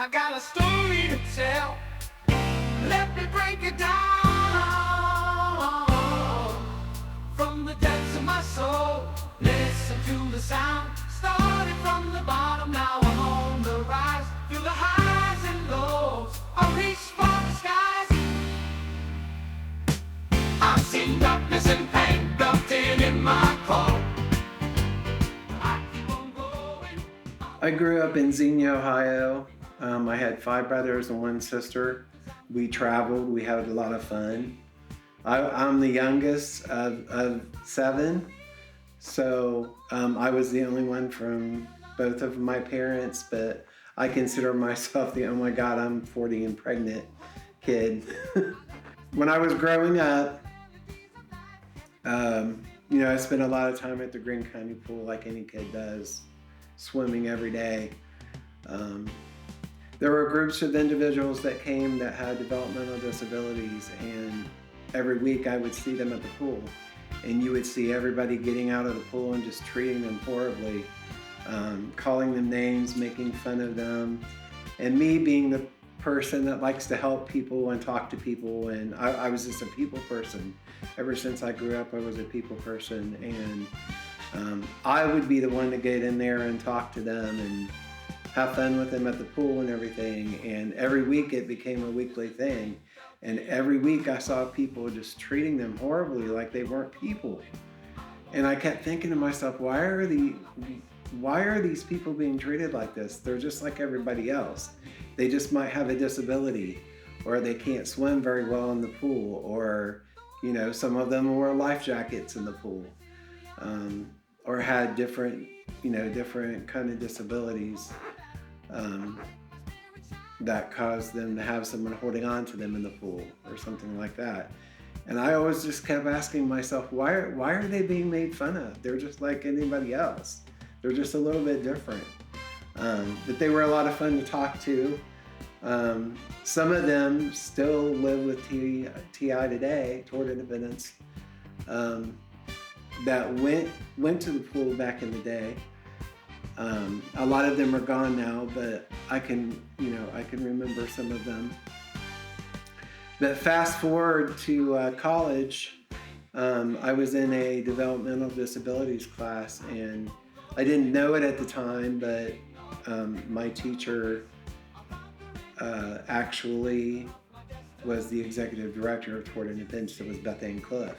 I've got a story to tell. Let me break it down. From the depths of my soul, listen to the sound. Started from the bottom, now I'm on the rise. Through the highs and lows, I reach for the skies. I've seen darkness and pain built in my core. I keep on going. I grew up in Xenia, Ohio. I had 5 brothers and 1 sister. We traveled, we had a lot of fun. I'm the youngest of 7, so I was the only one from both of my parents, but I consider myself the, oh my God, I'm 40 and pregnant kid. When I was growing up, I spent a lot of time at the Green County pool like any kid does, swimming every day. There were groups of individuals that came that had developmental disabilities, and every week I would see them at the pool, and you would see everybody getting out of the pool and just treating them horribly, calling them names, making fun of them, and me being the person that likes to help people and talk to people, and I was just a people person. Ever since I grew up, I was a people person, and I would be the one to get in there and talk to them and have fun with them at the pool and everything. And every week it became a weekly thing. And every week I saw people just treating them horribly, like they weren't people. And I kept thinking to myself, why are these people being treated like this? They're just like everybody else. They just might have a disability, or they can't swim very well in the pool, or some of them wore life jackets in the pool, or had different kind of disabilities that caused them to have someone holding on to them in the pool or something like that. And I always just kept asking myself, why are they being made fun of? They're just like anybody else. They're just a little bit different. But they were a lot of fun to talk to. Some of them still live with TI today, toward independence, that went to the pool back in the day. A lot of them are gone now, but I can remember some of them. But fast forward to college, I was in a developmental disabilities class, and I didn't know it at the time, but my teacher actually was the executive director of Toward Independence. It was Beth Ann Cliff.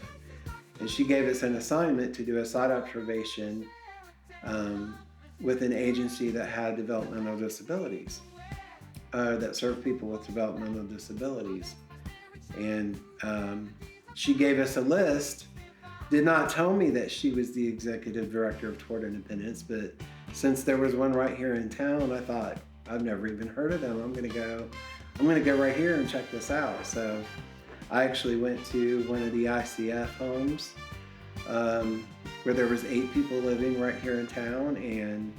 And she gave us an assignment to do a site observation with an agency that had developmental disabilities, that served people with developmental disabilities. And she gave us a list, did not tell me that she was the executive director of Toward Independence, but since there was one right here in town, I thought, I've never even heard of them. I'm gonna go right here and check this out. So I actually went to one of the ICF homes where there was 8 people living right here in town, and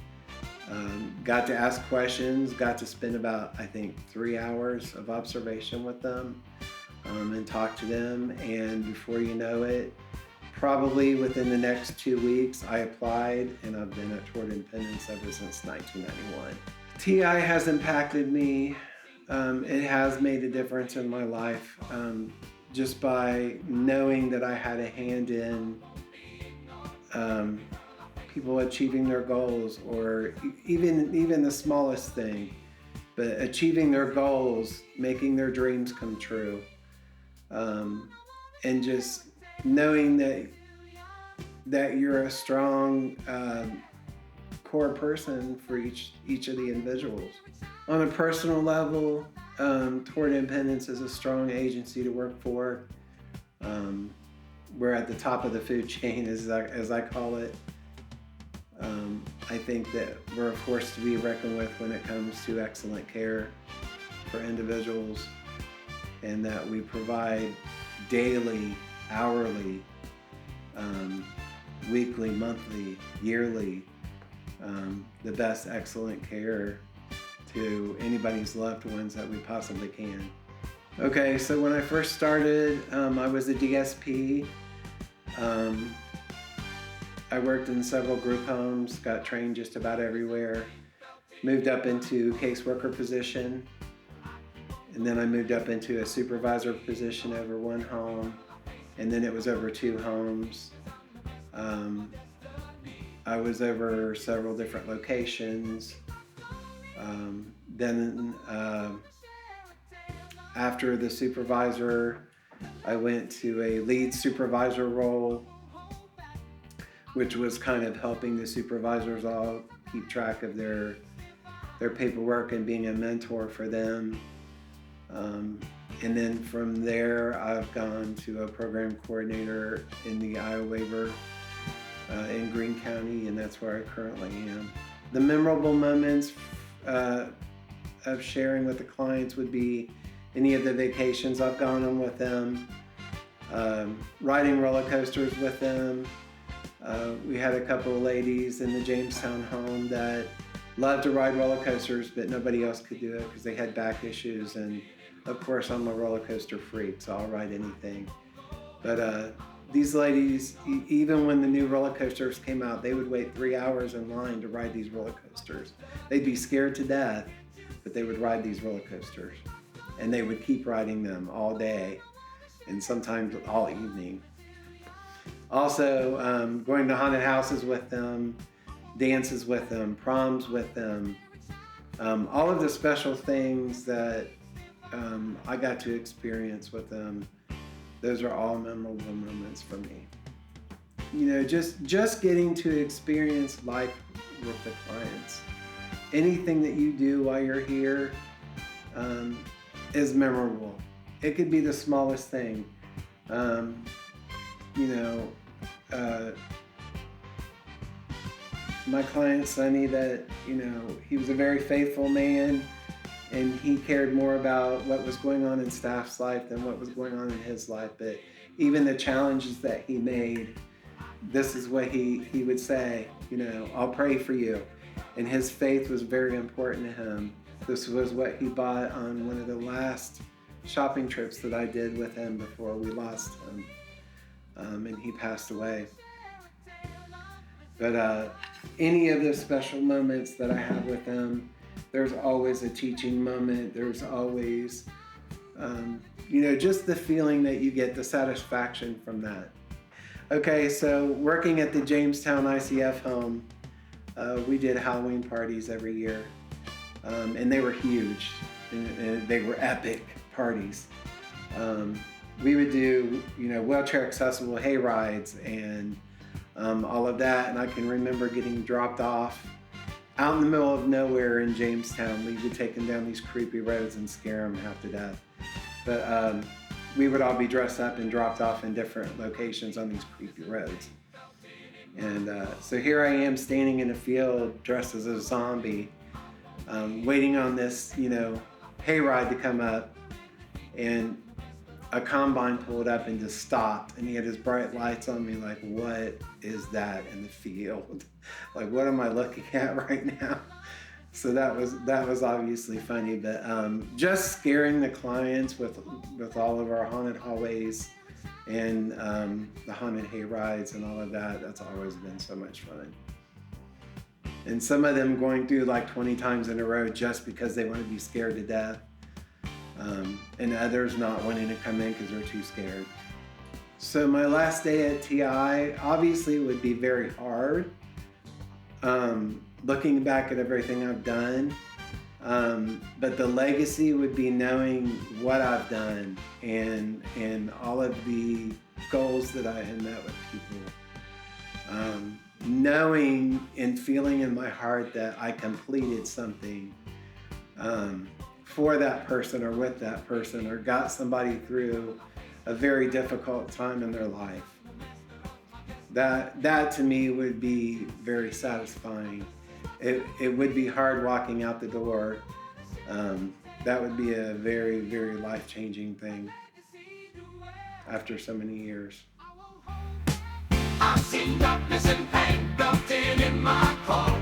got to ask questions, got to spend about, I think, 3 hours of observation with them, and talk to them. And before you know it, probably within the next 2 weeks, I applied, and I've been at Toward Independence ever since 1991. TI has impacted me. It has made a difference in my life, just by knowing that I had a hand in people achieving their goals, or even the smallest thing, but achieving their goals, making their dreams come true, and just knowing that you're a strong core person for each of the individuals. On a personal level, Toward Independence is a strong agency to work for. We're at the top of the food chain, as I call it. I think that we're a force to be reckoned with when it comes to excellent care for individuals, and that we provide daily, hourly, weekly, monthly, yearly, the best excellent care to anybody's loved ones that we possibly can. Okay, so when I first started, I was a DSP. I worked in several group homes, got trained just about everywhere. moved up into caseworker position, and then I moved up into a supervisor position over one home, and then it was over 2 homes. I was over several different locations. Then after the supervisor, I went to a lead supervisor role, which was kind of helping the supervisors all keep track of their paperwork and being a mentor for them. And then from there, I've gone to a program coordinator in the Iowa waiver in Greene County, and that's where I currently am. The memorable moments of sharing with the clients would be any of the vacations I've gone on with them, riding roller coasters with them. We had a couple of ladies in the Jamestown home that loved to ride roller coasters, but nobody else could do it because they had back issues. And of course, I'm a roller coaster freak, so I'll ride anything. But these ladies, even when the new roller coasters came out, they would wait 3 hours in line to ride these roller coasters. They'd be scared to death, but they would ride these roller coasters. And they would keep riding them all day and sometimes all evening. Also, going to haunted houses with them, dances with them, proms with them, all of the special things that I got to experience with them, those are all memorable moments for me. You know, just getting to experience life with the clients. Anything that you do while you're here is memorable. It could be the smallest thing. My client Sonny, that he was a very faithful man, and he cared more about what was going on in staff's life than what was going on in his life. But even the challenges that he made, this is what he would say, I'll pray for you. And his faith was very important to him. This was what he bought on one of the last shopping trips that I did with him before we lost him. And he passed away. But any of the special moments that I have with him, there's always a teaching moment. There's always, just the feeling that you get, the satisfaction from that. Okay, so working at the Jamestown ICF home, we did Halloween parties every year, and they were huge, and they were epic parties. We would do, wheelchair accessible hay rides and all of that, and I can remember getting dropped off out in the middle of nowhere in Jamestown. We would take them down these creepy roads and scare them half to death. But we would all be dressed up and dropped off in different locations on these creepy roads. And so here I am standing in a field dressed as a zombie, waiting on this, hayride to come up, and a combine pulled up and just stopped, and he had his bright lights on me like, what is that in the field? Like, what am I looking at right now? So that was obviously funny, but just scaring the clients with all of our haunted hallways and the haunted hay rides and all of that, that's always been so much fun. And some of them going through like 20 times in a row just because they want to be scared to death. And others not wanting to come in because they're too scared. So my last day at TI obviously would be very hard. Looking back at everything I've done, but the legacy would be knowing what I've done and all of the goals that I had met with people. Knowing and feeling in my heart that I completed something for that person or with that person, or got somebody through a very difficult time in their life. That to me would be very satisfying. It would be hard walking out the door. That would be a very, very life-changing thing after so many years. I've seen darkness and pain built in my core.